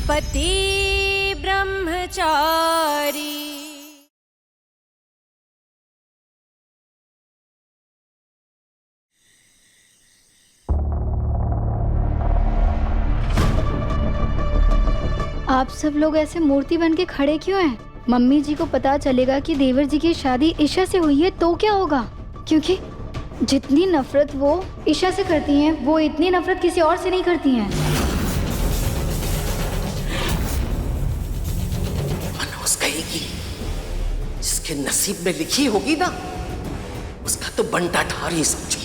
पति ब्रह्मचारी। आप सब लोग ऐसे मूर्ति बन के खड़े क्यों हैं? मम्मी जी को पता चलेगा कि देवर जी की शादी ईशा से हुई है तो क्या होगा? क्योंकि जितनी नफरत वो ईशा से करती हैं, वो इतनी नफरत किसी और से नहीं करती हैं। मनोज कहेगी, जिसके नसीब में लिखी होगी ना, उसका तो बंटा ठार ही समझो।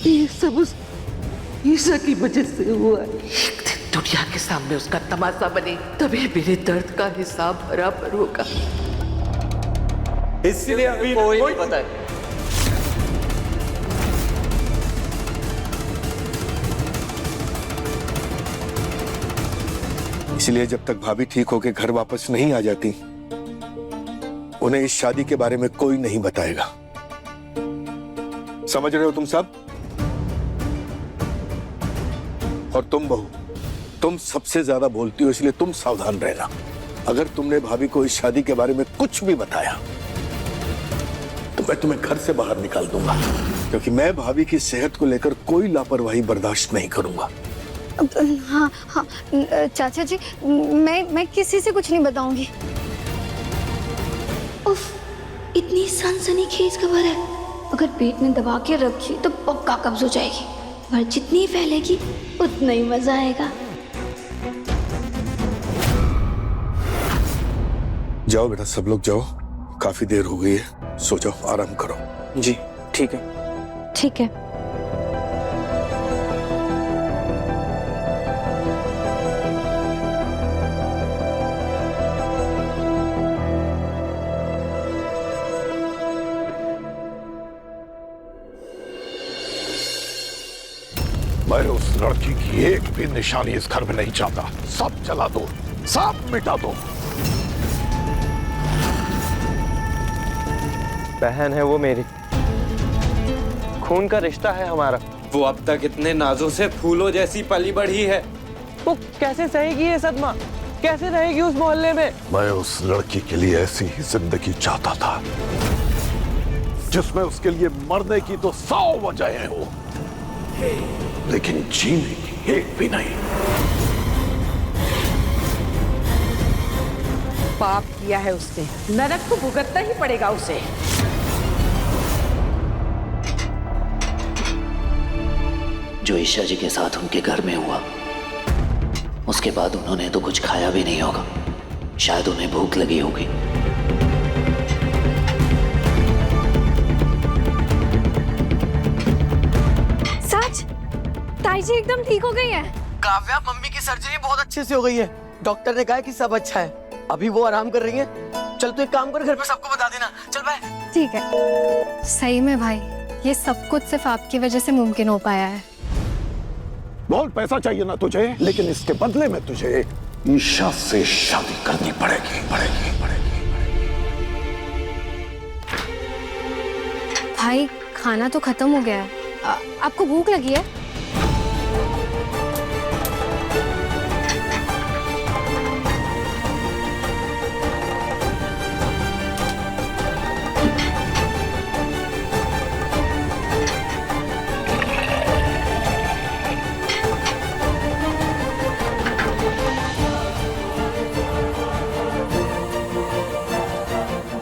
ये सब उस ईशा की वजह से हुआ है। एक दिन दुनिया के सामने उसका तमाशा बने, तभी मेरे दर्द का हिसाब बराबर होगा। इसलिए अभी कोई नहीं पता है। इसलिए जब तक भाभी ठीक होके घर वापस नहीं आ जाती, उन्हें इस शादी के बारे में कोई नहीं बताएगा। समझ रहे हो तुम सब? और तुम बहू, तुम सबसे ज्यादा बोलती हो, इसलिए तुम सावधान रहना। अगर तुमने भाभी को इस शादी के बारे में कुछ भी बताया तो मैं तुम्हें घर से बाहर निकाल दूंगा, क्योंकि मैं भाभी की सेहत को लेकर कोई लापरवाही बर्दाश्त नहीं करूंगा। हाँ हाँ चाचा जी, मैं किसी से कुछ नहीं बताऊंगी। उफ, इतनी सनसनीखेज खबर है, अगर पेट में दबा के रखी तो पक्का कब्ज हो जाएगी, और जितनी फैलेगी उतना ही मजा आएगा। जाओ बेटा, सब लोग जाओ, काफी देर हो गई है, सो जाओ, आराम करो। जी ठीक है। ठीक है। मैं उस लड़की की एक भी निशानी इस घर में नहीं चाहता। सब जला दो, सब मिटा दो। बहन है वो मेरी, खून का रिश्ता है हमारा। वो अब तक इतने नाजों से फूलों जैसी पली बढ़ी है, वो कैसे सहेगी ये सदमा? कैसे रहेगी उस मोहल्ले में? मैं उस लड़की के लिए ऐसी ही जिंदगी चाहता था जिसमें उसके लिए मरने की तो 100 वजहें हो, लेकिन जीने की एक भी नहीं। पाप किया है उसने, नरक को भुगतना ही पड़ेगा उसे। जो ईशा जी के साथ उनके घर में हुआ, उसके बाद उन्होंने तो कुछ खाया भी नहीं होगा। शायद उन्हें भूख लगी होगी। सच? ताई जी एकदम ठीक हो गई है? काव्या, मम्मी की सर्जरी बहुत अच्छे से हो गई है। डॉक्टर ने कहा कि सब अच्छा है, अभी वो आराम कर रही है। चल तू एक काम कर, घर पे सबको बता देना। चल बाय। ठीक है। सही में भाई, ये सब कुछ सिर्फ आपकी वजह से मुमकिन हो पाया है। बहुत पैसा चाहिए ना तुझे, लेकिन इसके बदले में तुझे ईशा से शादी करनी पड़ेगी। भाई खाना तो खत्म हो गया है, आपको भूख लगी है?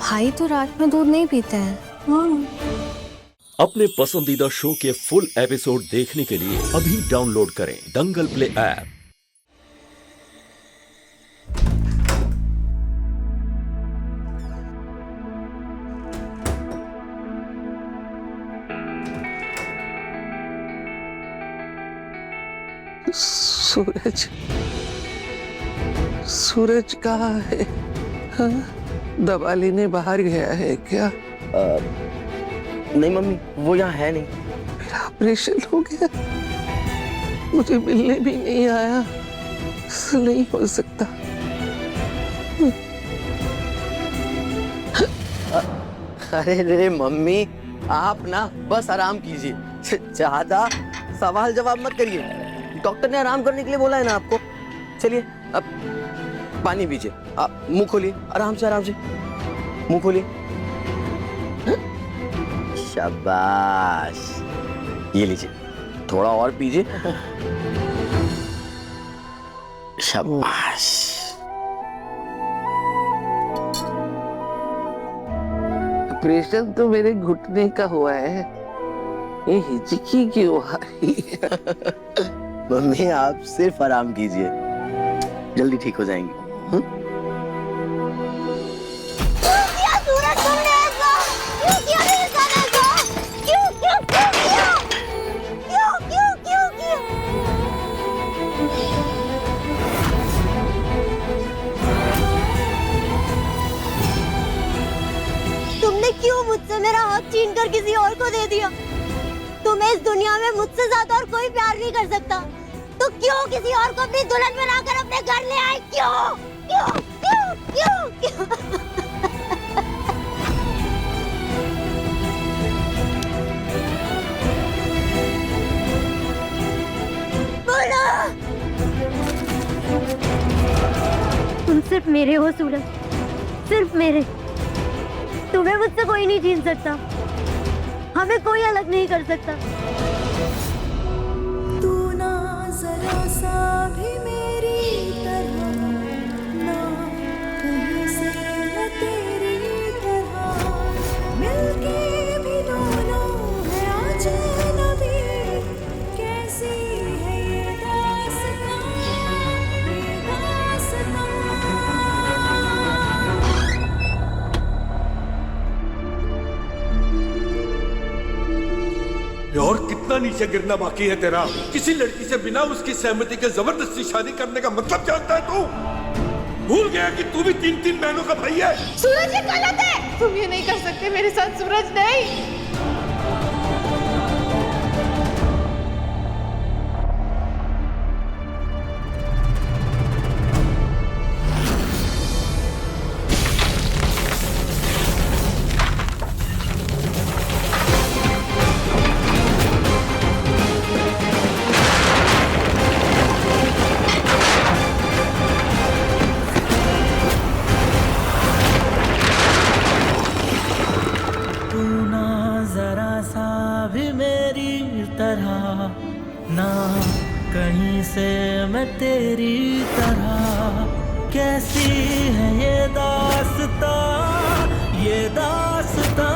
भाई तो रात में दूध नहीं पीते हैं। अपने पसंदीदा शो के फुल एपिसोड देखने के लिए अभी डाउनलोड करें दंगल प्ले ऐप। सूरज कहाँ है? हाँ? दवा लेने बाहर गया है क्या? नहीं मम्मी, वो यहाँ है नहीं। मेरा ऑपरेशन हो गया, मुझे मिलने भी नहीं आया। ऐसा नहीं हो सकता। अरे रे मम्मी, आप ना बस आराम कीजिए, ज्यादा सवाल जवाब मत करिए। डॉक्टर ने आराम करने के लिए बोला है ना आपको। चलिए अब पानी पीजिए, आप मुंह खोलिए, आराम से मुंह खोलिए। शाबाश, ये लीजिए, थोड़ा और पीजिए। शाबाश। ऑपरेशन तो मेरे घुटने का हुआ है, ये हिचकी क्यों आ रही है? मम्मी आप सिर्फ आराम कीजिए, जल्दी ठीक हो जाएंगे। तुमने क्यों मुझसे मेरा हक छीन कर किसी और को दे दिया? तुम्हें इस दुनिया में मुझसे ज्यादा और कोई प्यार नहीं कर सकता, तो क्यों किसी और को अपनी दुल्हन बनाकर अपने घर ले आए? क्यों क्यों क्यों क्यों क्यों? बोलो। तुम सिर्फ मेरे हो सूरज, सिर्फ मेरे। तुम्हें मुझसे कोई नहीं छीन सकता, हमें कोई अलग नहीं कर सकता। तू ना जरा सा भी मेरी तरह, ना कहीं से न तेरी तरह, मिलके भी दोनों है अजनबी। कैसी है ये दास्तां, ये दास्तां। और कितना नीचे गिरना बाकी है तेरा? किसी लड़की से बिना उसकी सहमति के जबरदस्ती शादी करने का मतलब जानता है तू? भूल गया कि तू भी 3 बहनों का भाई है? सूरज ये गलत है, तुम ये नहीं कर सकते मेरे साथ सूरज, नहीं। ना कहीं से मैं तेरी तरह, कैसी है ये दास्तां, ये दास्तां।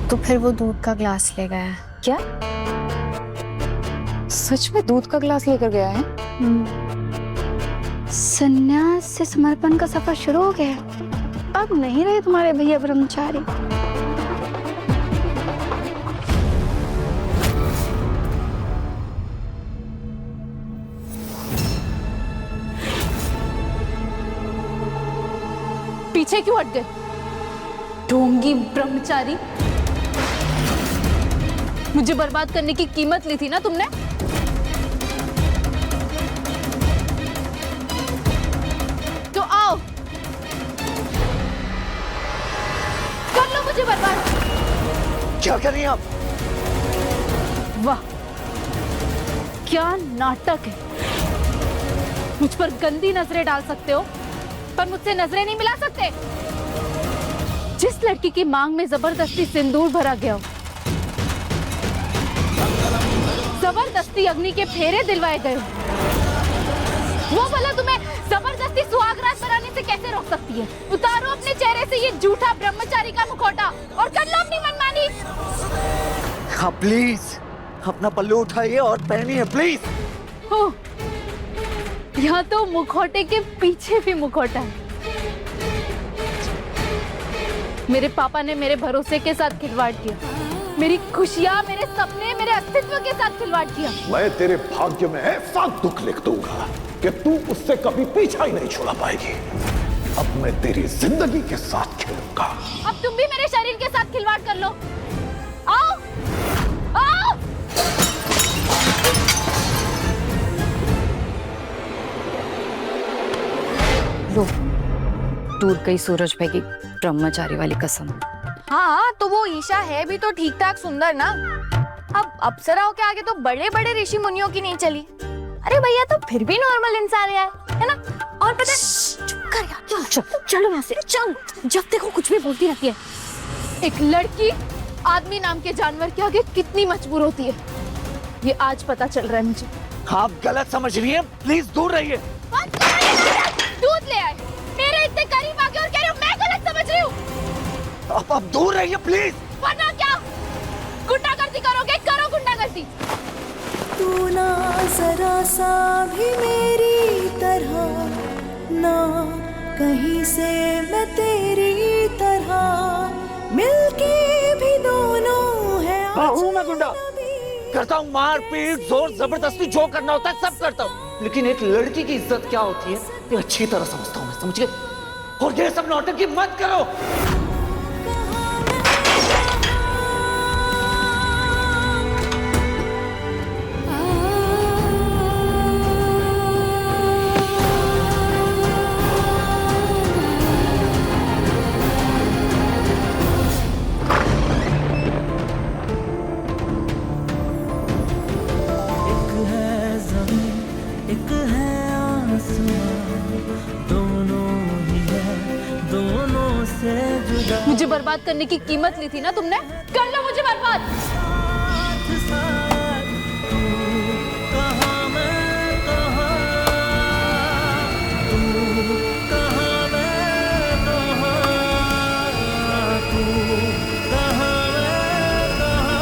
तो फिर वो दूध का ग्लास ले गया है। क्या? सच में दूध का ग्लास लेकर गया है? संन्यास से समर्पण का सफर शुरू हो गया। अब नहीं रहे तुम्हारे भैया ब्रह्मचारी। पीछे क्यों हट गए? ढोंगी ब्रह्मचारी, मुझे बर्बाद करने की कीमत ली थी ना तुमने? तो आओ, कर लो मुझे बर्बाद। क्या कर रही हैं आप? वाह, क्या नाटक है। मुझ पर गंदी नजरें डाल सकते हो, पर मुझसे नजरें नहीं मिला सकते। जिस लड़की की मांग में जबरदस्ती सिंदूर भरा गया हो, जबरदस्ती अग्नि के फेरे दिलवाए गए हो, वो भला तुम्हें जबरदस्ती सुहागरात बनाने से कैसे रोक सकती है? उतारो अपने चेहरे से ये झूठा ब्रह्मचारी का मुखौटा और कर लो अपनी मनमानी। हाँ प्लीज, अपना पल्लू उठाइए और पहनिए प्लीज। हो, यहाँ तो मुखौटे के पीछे भी मुखौटा है। मेरे पापा ने मेरे भरोसे के साथ खिलवाड़ किया, मेरी खुशियाँ, मेरे सपने, मेरे अस्तित्व के साथ खिलवाड़ किया। मैं तेरे भाग्य में ऐसा दुख लिख दूंगा कि तू उससे कभी पीछा ही नहीं छुड़ा पाएगी। अब मैं तेरी जिंदगी के साथ खेलूंगा। अब तुम भी मेरे शरीर के साथ खिलवाड़ कर लो। आओ, आओ। लो, टूट गई सूरज भाई की ब्रह्मचारी वाली कसम। हाँ, तो वो ईशा है भी तो ठीक ठाक सुंदर ना। अब अप्सराओं के आगे तो बड़े बड़े ऋषि मुनियों की नहीं चली। अरे भैया तो फिर भी नॉर्मल इंसान है ना? और पता है, चुप कर यार, चलो यहाँ से, चल। जब देखो कुछ भी बोलती रहती है। एक लड़की आदमी नाम के जानवर के आगे कितनी मजबूर होती है, ये आज पता चल रहा है मुझे। आप गलत समझ रही हैं, प्लीज दूर रहिए। दूध ले आए, मेरे इतने करीब आके और कह रहे हो मैं गलत समझ रही हूँ। आप दूर रहिए प्लीज। वरना क्या गुंडागर्दी करोगे? करो गुंडागर्दी। तू ना जरा सा भी मेरी तरह, ना कहीं से मैं तेरी तरह, मिलके भी दोनों है। हूँ मैं गुंडा, करता हूँ मार पीट जोर जबरदस्ती, जो करना होता है सब करता हूँ। लेकिन एक लड़की की इज्जत क्या होती है ये अच्छी तरह समझता हूँ मैं, समझ गए? और ये सब नौटंकी मत करो। एक है आसमां, दोनों ही है, दोनों से जुदा। मुझे बर्बाद करने की कीमत ली थी ना तुमने, कर लो मुझे बर्बाद। साथ साथ तू कहाँ मैं कहाँ, तू कहाँ मैं कहाँ, तू कहाँ मैं कहाँ।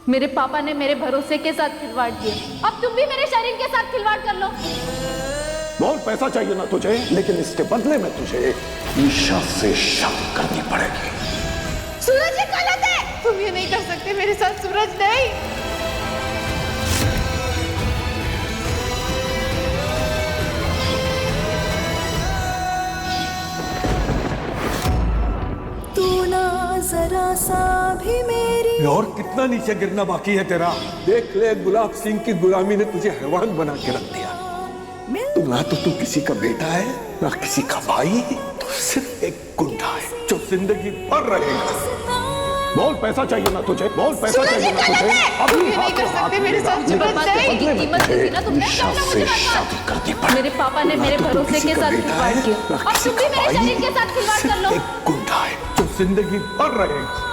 मेरे पापा ने मेरे भरोसे के साथ खिलवाड़ किया, अब तुम भी मेरे शरीर के साथ खिलवाड़ कर लो। बहुत पैसा चाहिए ना तुझे, लेकिन इसके बदले में तुझे ईशा से शादी करनी पड़ेगी। सूरज ये गलत है, तुम ये नहीं कर सकते मेरे साथ सूरज, नहीं। तू ना जरा सा भी मेरी। और कितना नीचे गिरना बाकी है तेरा? देख ले, गुलाब सिंह की गुलामी ने तुझे हैवान बना के रख दिया। तू ना तो तू किसी का बेटा है, ना किसी का भाई, तो सिर्फ एक गुंडा है जो जिंदगी भर रहेगा। बहुत पैसा चाहिए ना तुझे, बहुत पैसा चाहिए ना तुझे। अभी नहीं कर सकते मेरे साथ, बर्बाद करने की कीमत दी थी ना तुमने, कर लो मुझे बर्बाद। मेरे पापा ने मेरे भरोसे के साथ खिलवाड़ किया, अब तुम भी मेरे शरीर के साथ खिलवाड़ कर लो। एक गुंडा है जो जिंदगी भर रहेगा।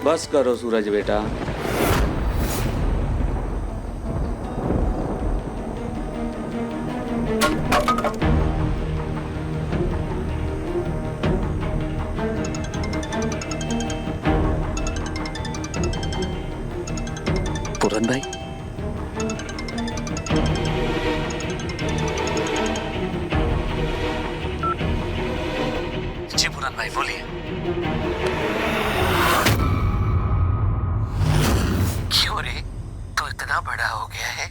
बस करो सूरज बेटा। पूरन भाई, जी पूरन भाई बोलिए। क्यों रे, तो इतना बड़ा हो गया है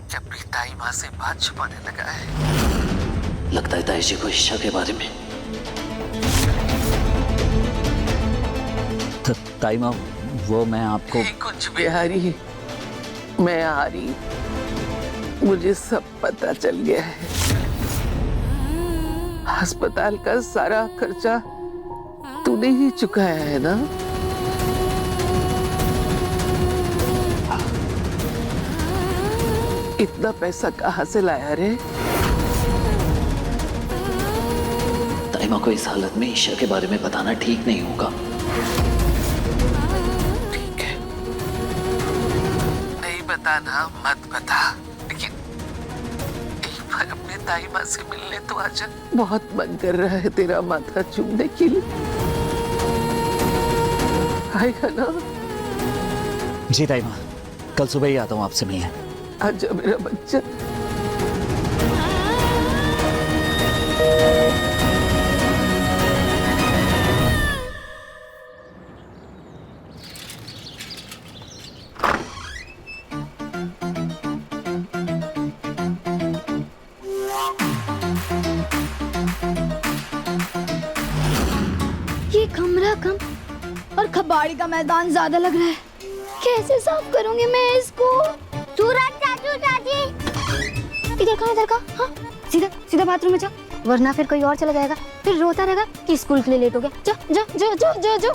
कि अपनी ताई माँ से बात छुपाने लगा है? लगता है ताई जी को ईशा के बारे में। तो ताई माँ, वो मैं आपको कुछ बिहारी, मैं आ रही, मुझे सब पता चल गया है। अस्पताल का सारा खर्चा तूने ही चुकाया है ना? इतना पैसा कहाँ से लाया रे? ताई माँ को इस हालत में ईशा के बारे में बताना ठीक नहीं होगा। बताना मत बता, लेकिन एक बार अपने ताई माँ से मिलने तो आजा। बहुत मन कर रहा है तेरा माथा चूमने के लिए। आएगा ना? जी ताई माँ, कल सुबह ही आता हूँ आपसे मिलने। आजा मेरा बच्चा। ये कमरा कम और कबाड़ी का मैदान ज्यादा लग रहा है। कैसे साफ करूंगी मैं इसको? सूरज चाचू चाची, इधर का। हाँ, सीधा सीधा बाथरूम में जा, वरना फिर कोई और चला जाएगा, फिर रोता रहेगा कि स्कूल के लिए लेट हो गया। जा जा जा जा जा जा।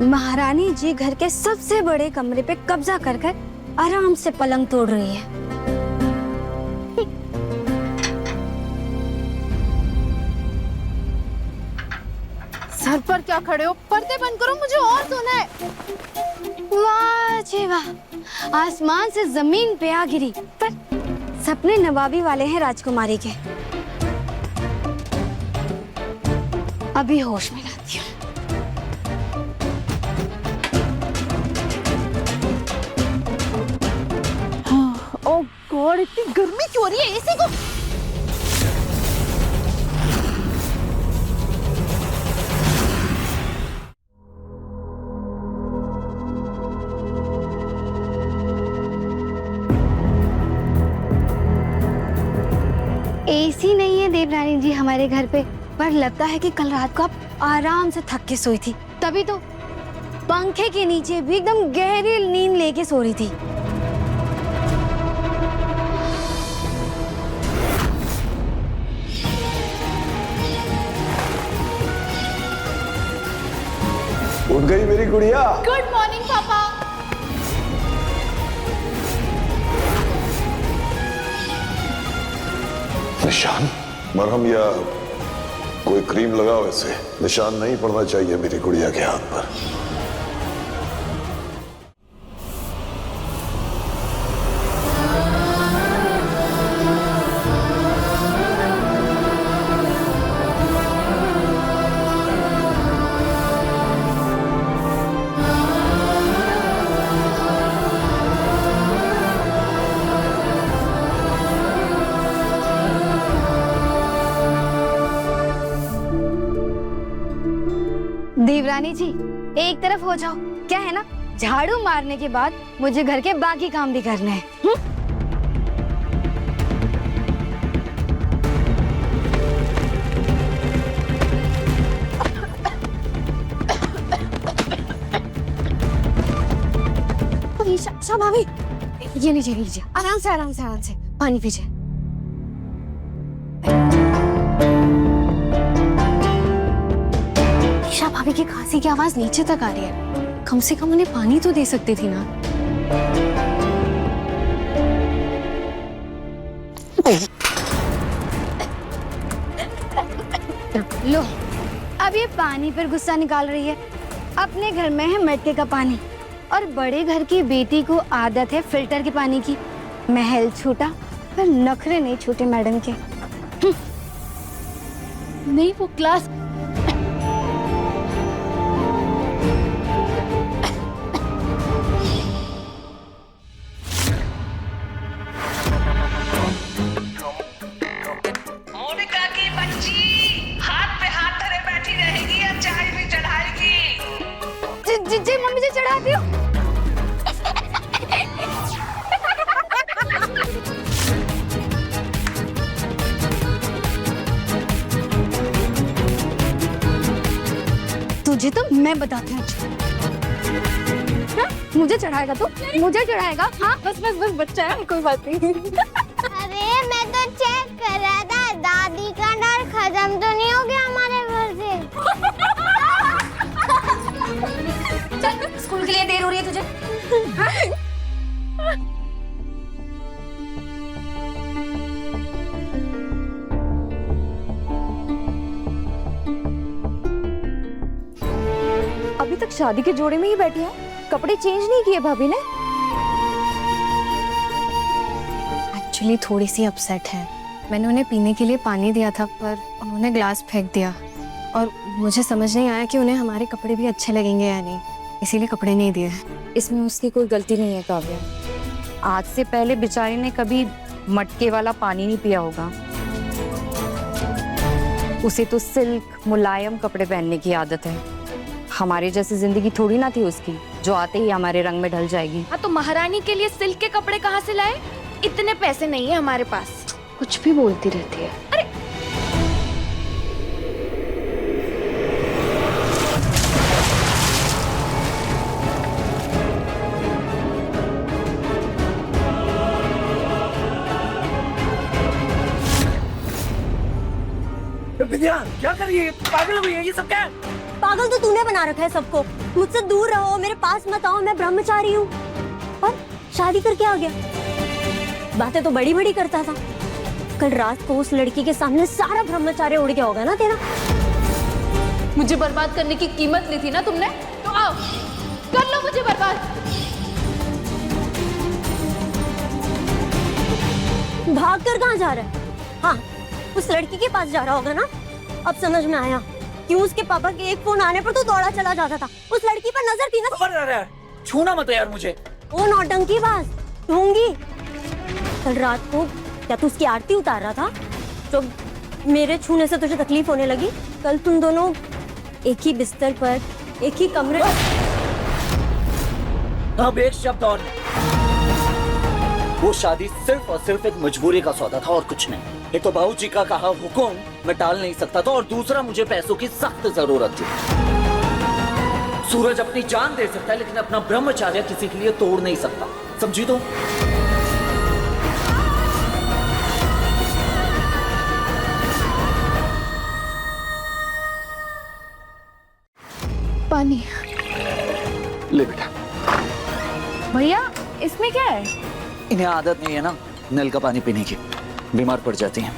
महारानी जी घर के सबसे बड़े कमरे पे कब्जा कर कर आराम से पलंग तोड़ रही है। सर पर क्या खड़े हो? पर्दे बंद करो, मुझे और सोना है। वाह जी वाह, आसमान से जमीन पे आ गिरी, पर सपने नवाबी वाले हैं राजकुमारी के। अभी होश में लाती हूँ। ओह गॉड, इतनी गर्मी क्यों हो रही है? एसी को एसी नहीं है देवरानी जी हमारे घर पे, पर लगता है कि कल रात को आप आराम से थक के सोई थी, तभी तो पंखे के नीचे भी एकदम गहरी नींद लेके सो रही थी। उठ गई मेरी गुड़िया? गुड मॉर्निंग पापा। निशान? मरहम या कोई क्रीम लगाओ, ऐसे निशान नहीं पड़ना चाहिए मेरी गुड़िया के हाथ पर। देवरानी जी एक तरफ हो जाओ, क्या है ना, झाड़ू मारने के बाद मुझे घर के बाकी काम भी करने हैं। भाभी ये लीजिए, आराम से पानी पीजिए। भाभी की खांसी की आवाज नीचे तक आ रही है, कम से कम उन्हें पानी तो दे सकती थी ना। लो, अब ये पानी पर गुस्सा निकाल रही है। अपने घर में है मटके का पानी, और बड़े घर की बेटी को आदत है फिल्टर के पानी की। महल छोटा पर नखरे नहीं छोटे मैडम के। नहीं, वो क्लास जी मम्मी जी चढ़ाती हूँ। तुझे तो मैं बताती हूँ। मुझे चढ़ाएगा तू? मुझे चढ़ाएगा? हाँ बस बच्चा है, कोई बात नहीं। अरे मैं तो चेक कर रहा था, दादी का डर खत्म तो नहीं हो गया हमारे घर से। चल स्कूल के लिए देर हो रही है तुझे। अभी तक शादी के जोड़े में ही बैठी है, कपड़े चेंज नहीं किए भाभी ने। एक्चुअली थोड़ी सी अपसेट है। मैंने उन्हें पीने के लिए पानी दिया था पर उन्होंने ग्लास फेंक दिया और मुझे समझ नहीं आया कि उन्हें हमारे कपड़े भी अच्छे लगेंगे या नहीं, इसीलिए कपड़े नहीं दिए। इसमें उसकी कोई गलती नहीं है काव्या। आज से पहले बेचारी ने कभी मटके वाला पानी नहीं पिया होगा। उसे तो सिल्क मुलायम कपड़े पहनने की आदत है। हमारे जैसी जिंदगी थोड़ी ना थी उसकी, जो आते ही हमारे रंग में ढल जाएगी। हाँ तो महारानी के लिए सिल्क के कपड़े कहाँ से लाए? इतने पैसे नहीं है हमारे पास। कुछ भी बोलती रहती है। अरे विद्या क्या कर रही है? पागल हुई है? ये सब क्या है? पागल तो तूने बना रखा है सबको। मुझसे दूर रहो, मेरे पास मत आओ, मैं ब्रह्मचारी हूँ। और शादी करके आ गया। बातें तो बड़ी बड़ी करता था। कल रात को उस लड़की के सामने सारा ब्रह्मचार्य उड़ गया होगा ना तेरा। मुझे बर्बाद करने की कीमत ली थी ना तुमने, तो आओ कर लो मुझे बर्बाद। भाग कर कहाँ जा रहा है? हाँ, उस लड़की के पास जा रहा होगा ना। अब समझ में आया क्यों उसके पापा के एक फोन आने पर तो दौड़ा चला जाता था। उस लड़की पर नजर थी ना। छूना मत यार मुझे। ओ नौटंकी बाज ढूंगी। कल रात को क्या तू उसकी आरती उतार रहा था जो मेरे छूने से तुझे तकलीफ होने लगी? कल तुम दोनों एक ही बिस्तर पर एक ही कमरे। अब एक शब्द और। वो शादी सिर्फ और सिर्फ एक मजबूरी का सौदा था और कुछ नहीं। एक तो बाबूजी का कहा हुक्म मैं टाल नहीं सकता था और दूसरा मुझे पैसों की सख्त जरूरत थी। सूरज अपनी जान दे सकता है लेकिन अपना ब्रह्मचर्य किसी के लिए तोड़ नहीं सकता, समझी तो? पानी ले बेटा। भैया इसमें क्या है? इन्हें आदत नहीं है ना नल का पानी पीने की, बीमार पड़ जाती हैं।